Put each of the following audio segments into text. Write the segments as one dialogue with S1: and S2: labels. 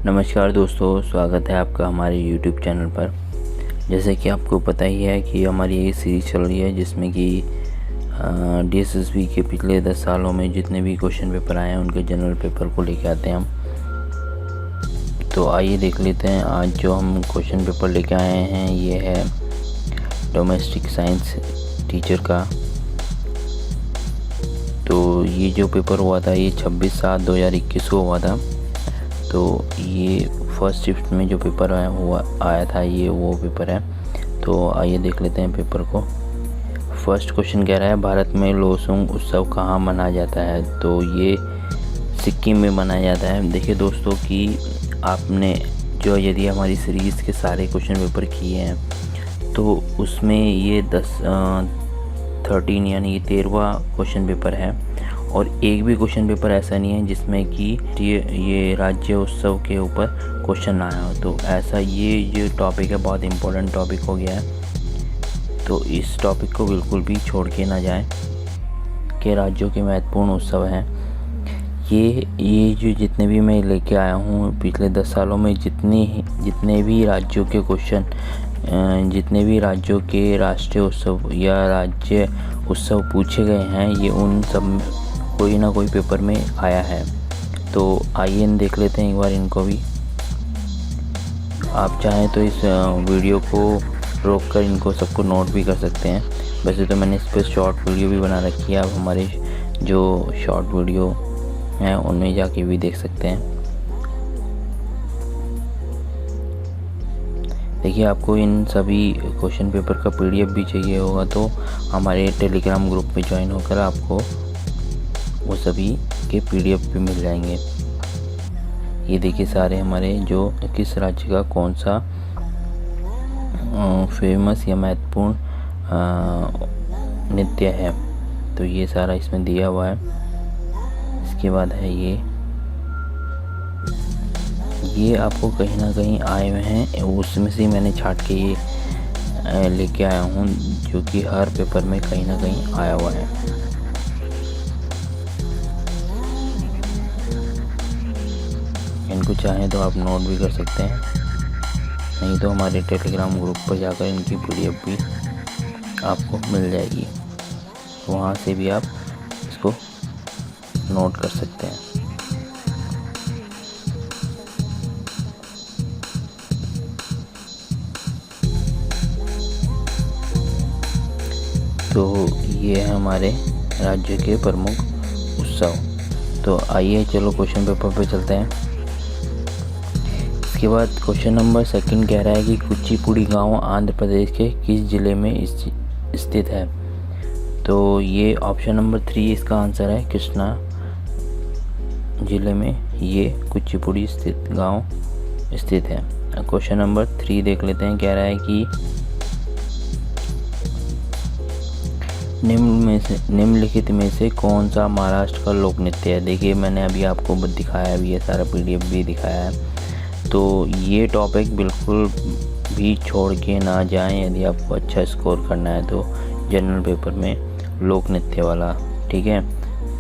S1: नमस्कार दोस्तों, स्वागत है आपका हमारे YouTube चैनल पर। जैसे कि आपको पता ही है कि हमारी ये सीरीज़ चल रही है जिसमें कि DSSB के पिछले 10 सालों में जितने भी क्वेश्चन पेपर आए हैं उनके जनरल पेपर को लेके आते हैं हम। तो आइए देख लेते हैं आज जो हम क्वेश्चन पेपर लेके आए हैं। ये है डोमेस्टिक साइंस टीचर का। तो ये जो पेपर हुआ था ये 26/7/2021 को हुआ था। तो ये फर्स्ट शिफ्ट में जो पेपर आया था ये वो पेपर है। तो आइए देख लेते हैं पेपर को। फर्स्ट क्वेश्चन कह रहा है भारत में लोसुंग उत्सव कहाँ मनाया जाता है। तो ये सिक्किम में मनाया जाता है। देखिए दोस्तों कि आपने जो यदि हमारी सीरीज़ के सारे क्वेश्चन पेपर किए हैं तो उसमें ये 13 यानी 13वां क्वेश्चन पेपर है। और एक भी क्वेश्चन पेपर ऐसा नहीं है जिसमें कि ये राज्य उत्सव के ऊपर क्वेश्चन आया हो। तो ऐसा ये जो टॉपिक है बहुत इम्पोर्टेंट टॉपिक हो गया है। तो इस टॉपिक को बिल्कुल भी छोड़ के ना जाएं कि राज्यों के महत्वपूर्ण उत्सव हैं। ये जो जितने भी मैं लेके आया हूँ पिछले 10 सालों में जितने भी राज्यों के क्वेश्चन, जितने भी राज्यों के राष्ट्रीय उत्सव या राज्य उत्सव पूछे गए हैं ये उन सब कोई ना कोई पेपर में आया है। तो आइए देख लेते हैं एक बार इनको भी। आप चाहें तो इस वीडियो को रोक कर इनको सबको नोट भी कर सकते हैं। वैसे तो मैंने इस पर शॉर्ट वीडियो भी बना रखी है, आप हमारे जो शॉर्ट वीडियो हैं उनमें जाके भी देख सकते हैं। देखिए आपको इन सभी क्वेश्चन पेपर का PDF भी चाहिए होगा तो हमारे टेलीग्राम ग्रुप में ज्वाइन होकर आपको वो सभी के PDF भी मिल जाएंगे। ये देखिए सारे हमारे जो किस राज्य का कौन सा फेमस या महत्वपूर्ण नृत्य है तो ये सारा इसमें दिया हुआ है। इसके बाद है ये आपको कहीं ना कहीं आए हुए हैं, उसमें से मैंने छाट के ये लेके आया हूँ जो कि हर पेपर में कहीं ना कहीं आया हुआ है। इनको चाहें तो आप नोट भी कर सकते हैं, नहीं तो हमारे टेलीग्राम ग्रुप पर जाकर इनकी PDF भी आपको मिल जाएगी, वहाँ से भी आप इसको नोट कर सकते हैं। तो ये है हमारे राज्य के प्रमुख उत्सव। तो आइए चलो क्वेश्चन पेपर पे चलते हैं। इसके बाद क्वेश्चन नंबर 2 कह रहा है कि कुचिपुड़ी गांव आंध्र प्रदेश के किस जिले में स्थित है। तो ये ऑप्शन नंबर 3 इसका आंसर है, कृष्णा जिले में ये कुचिपुड़ी स्थित गांव स्थित है। क्वेश्चन नंबर 3 देख लेते हैं। कह रहा है कि निम्नलिखित में से कौन सा महाराष्ट्र का लोक नृत्य है। देखिए मैंने अभी आपको दिखाया भी है, सारा PDF भी दिखाया है। तो ये टॉपिक बिल्कुल भी छोड़ के ना जाएं यदि आपको अच्छा स्कोर करना है तो जनरल पेपर में लोक नृत्य वाला, ठीक है।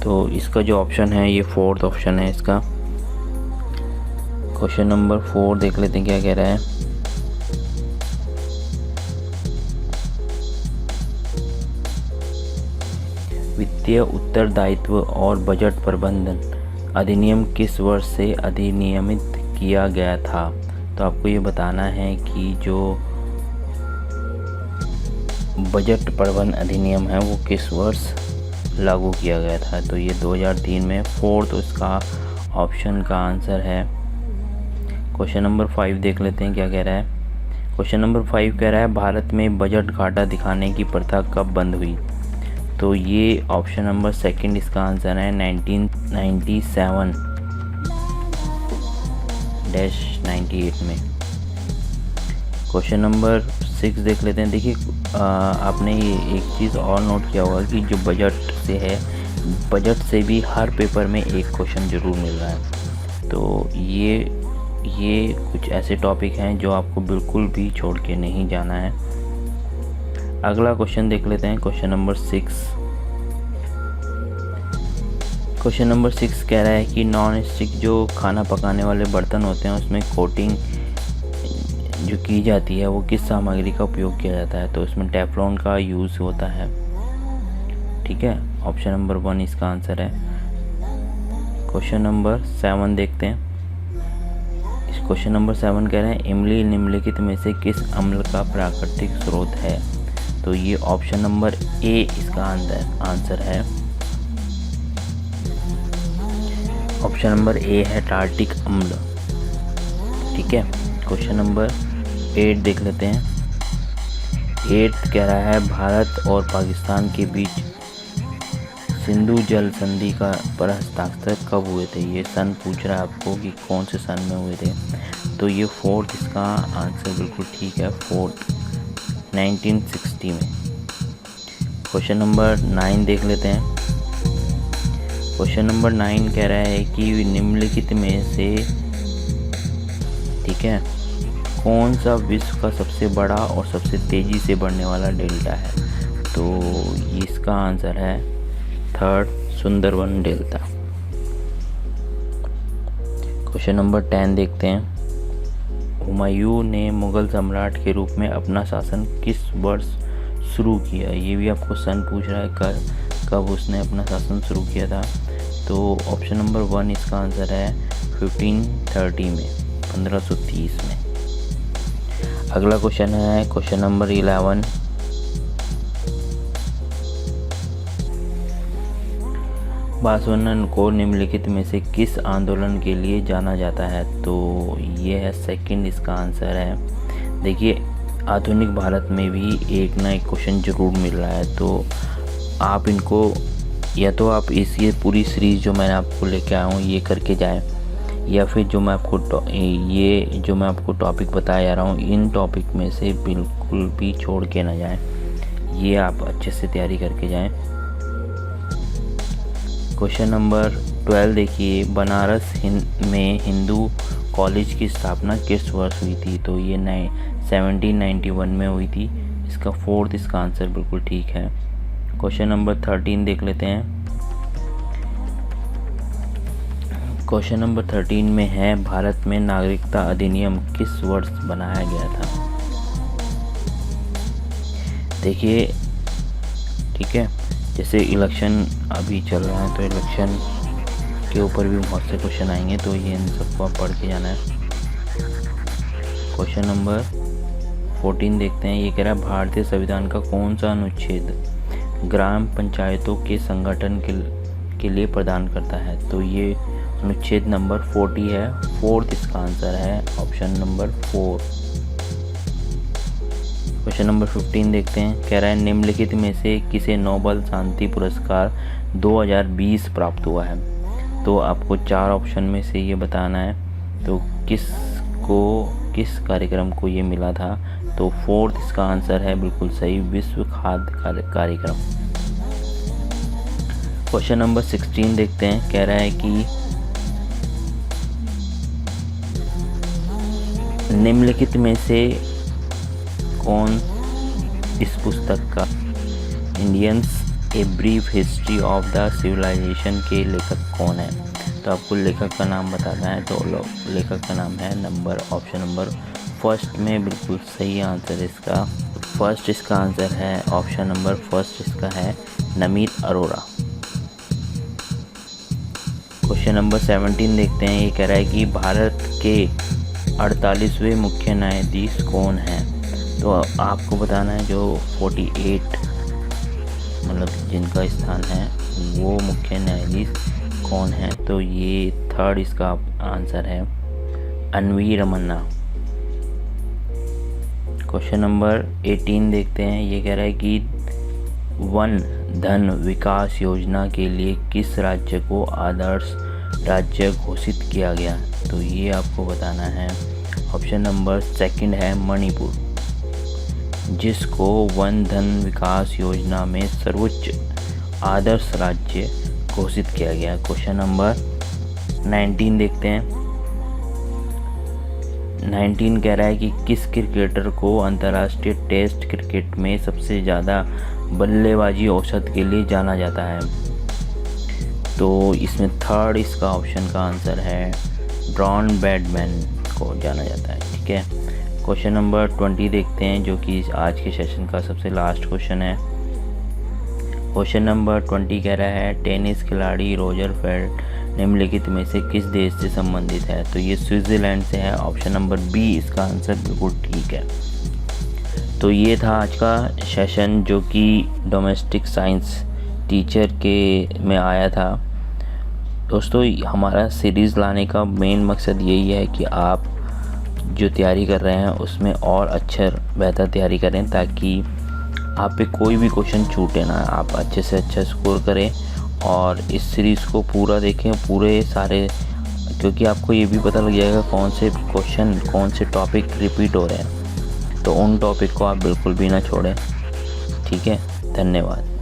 S1: तो इसका जो ऑप्शन है ये 4th ऑप्शन है इसका। क्वेश्चन नंबर 4 देख लेते हैं क्या कह रहा है। वित्तीय उत्तरदायित्व और बजट प्रबंधन अधिनियम किस वर्ष से अधिनियमित किया गया था। तो आपको ये बताना है कि जो बजट प्रबंधन अधिनियम है वो किस वर्ष लागू किया गया था। तो ये 2003 में। 4 तो इसका ऑप्शन का आंसर है। क्वेश्चन नंबर 5 देख लेते हैं क्या कह रहा है। क्वेश्चन नंबर 5 कह रहा है भारत में बजट घाटा दिखाने की प्रथा कब बंद हुई। तो ये ऑप्शन नंबर 2 इसका आंसर है 1997-98 में। क्वेश्चन नंबर 6 देख लेते हैं। देखिए आपने ये एक चीज़ और नोट किया होगा कि जो बजट से है, बजट से भी हर पेपर में एक क्वेश्चन ज़रूर मिल रहा है। तो ये कुछ ऐसे टॉपिक हैं जो आपको बिल्कुल भी छोड़ के नहीं जाना है। अगला क्वेश्चन देख लेते हैं। क्वेश्चन नंबर 6 क्वेश्चन नंबर 6 कह रहा है कि नॉन स्टिक जो खाना पकाने वाले बर्तन होते हैं उसमें कोटिंग जो की जाती है वो किस सामग्री का उपयोग किया जाता है। तो इसमें टेफ्लॉन का यूज़ होता है। ठीक है, ऑप्शन नंबर 1 इसका आंसर है। क्वेश्चन नंबर 7 देखते हैं। इस क्वेश्चन नंबर 7 कह रहे हैं इमली निम्नलिखित में से किस अम्ल का प्राकृतिक स्रोत है। तो ये ऑप्शन नंबर ए इसका आंसर है। ऑप्शन नंबर ए है टार्टिक अम्ल। ठीक है, क्वेश्चन नंबर 8 देख लेते हैं। 8 कह रहा है भारत और पाकिस्तान के बीच सिंधु जल संधि का पर हस्ताक्षर कब हुए थे। ये सन पूछ रहा है आपको कि कौन से सन में हुए थे। तो ये 4th इसका आंसर बिल्कुल ठीक है, 4th 1960 में। क्वेश्चन नंबर 9 देख लेते हैं। क्वेश्चन नंबर 9 कह रहा है कि निम्नलिखित में से ठीक है कौन सा विश्व का सबसे बड़ा और सबसे तेज़ी से बढ़ने वाला डेल्टा है। तो इसका आंसर है 3rd Sundarban delta. Question number 10 देखते हैं। हुमायूं ने मुग़ल सम्राट के रूप में अपना शासन किस वर्ष शुरू किया। ये भी आपको सन पूछ रहा है कब उसने अपना शासन शुरू किया था। तो ऑप्शन नंबर 1 इसका आंसर है 1530 में, 1530 में। अगला क्वेश्चन है क्वेश्चन नंबर 11। बासवनन को निम्नलिखित में से किस आंदोलन के लिए जाना जाता है। तो ये है 2nd इसका आंसर है। देखिए आधुनिक भारत में भी एक ना एक क्वेश्चन जरूर मिल रहा है। तो आप इनको या तो आप ये पूरी सीरीज़ जो मैंने आपको लेके आया हूँ ये करके जाएं, या फिर जो मैं आपको टॉपिक बताया जा रहा हूँ इन टॉपिक में से बिल्कुल भी छोड़ के ना जाएं। ये आप अच्छे से तैयारी करके जाएं। क्वेश्चन नंबर 12 देखिए। बनारस में हिंदू कॉलेज की स्थापना किस वर्ष हुई थी। तो ये 1791 में हुई थी। इसका 4th इसका आंसर बिल्कुल ठीक है। क्वेश्चन नंबर 13 देख लेते हैं। क्वेश्चन नंबर 13 में है भारत में नागरिकता अधिनियम किस वर्ष बनाया गया था। देखिए ठीक है, जैसे इलेक्शन अभी चल रहा है तो इलेक्शन के ऊपर भी बहुत से क्वेश्चन आएंगे, तो ये इन सबको आप पढ़ के जाना है। क्वेश्चन नंबर 14 देखते हैं। ये कह रहा है भारतीय संविधान का कौन सा अनुच्छेद ग्राम पंचायतों के संगठन के लिए प्रदान करता है। तो ये अनुच्छेद नंबर 40 है। 4th इसका आंसर है, ऑप्शन नंबर 4। क्वेश्चन नंबर 15 देखते हैं। कह रहा है निम्नलिखित में से किसे नोबेल शांति पुरस्कार 2020 प्राप्त हुआ है। तो आपको 4 ऑप्शन में से ये बताना है तो किस कार्यक्रम को ये मिला था। तो 4th इसका आंसर है बिल्कुल सही, विश्व खाद्य कार्यक्रम। क्वेश्चन नंबर 16 देखते हैं। कह रहा है कि निम्नलिखित में से कौन इस पुस्तक का Indians a brief history of the civilization के लेखक कौन है। तो आपको लेखक का नाम बताना है। तो लेखक का नाम है ऑप्शन नंबर 1 में बिल्कुल सही आंसर इसका 1 इसका आंसर है। ऑप्शन नंबर 1 इसका है नमित अरोड़ा। क्वेश्चन नंबर 17 देखते हैं। ये कह रहा है कि भारत के 48वें मुख्य न्यायाधीश कौन हैं। तो आपको बताना है जो 48 मतलब जिनका स्थान है वो मुख्य न्यायाधीश कौन है। तो ये 3rd इसका आंसर है एन.वी. रमन्ना। क्वेश्चन नंबर 18 देखते हैं। ये कह रहा है कि वन धन विकास योजना के लिए किस राज्य को आदर्श राज्य घोषित किया गया। तो ये आपको बताना है। ऑप्शन नंबर 2 है मणिपुर, जिसको वन धन विकास योजना में सर्वोच्च आदर्श राज्य घोषित किया गया। क्वेश्चन नंबर 19 देखते हैं। 19 कह रहा है कि किस क्रिकेटर को अंतर्राष्ट्रीय टेस्ट क्रिकेट में सबसे ज़्यादा बल्लेबाजी औसत के लिए जाना जाता है। तो इसमें थर्ड इसका ऑप्शन का आंसर है ब्रॉन बैडमैन को जाना जाता है। ठीक है, क्वेश्चन नंबर 20 देखते हैं, जो कि आज के सेशन का सबसे लास्ट क्वेश्चन है। क्वेश्चन नंबर 20 कह रहा है टेनिस खिलाड़ी रोजर फेडरर निम्नलिखित में से किस देश से संबंधित है? तो ये स्विट्ज़रलैंड से है। ऑप्शन नंबर बी इसका आंसर बिल्कुल ठीक है। तो ये था आज का सेशन जो कि डोमेस्टिक साइंस टीचर के में आया था। दोस्तों, हमारा सीरीज़ लाने का मेन मकसद यही है कि आप जो तैयारी कर रहे हैं उसमें और बेहतर तैयारी करें, ताकि आप पे कोई भी क्वेश्चन छूटे ना, आप अच्छे से अच्छा स्कोर करें। और इस सीरीज़ को पूरा देखें, पूरे सारे, क्योंकि आपको ये भी पता लग जाएगा कौन से क्वेश्चन, कौन से टॉपिक रिपीट हो रहे हैं। तो उन टॉपिक को आप बिल्कुल भी ना छोड़ें। ठीक है, धन्यवाद।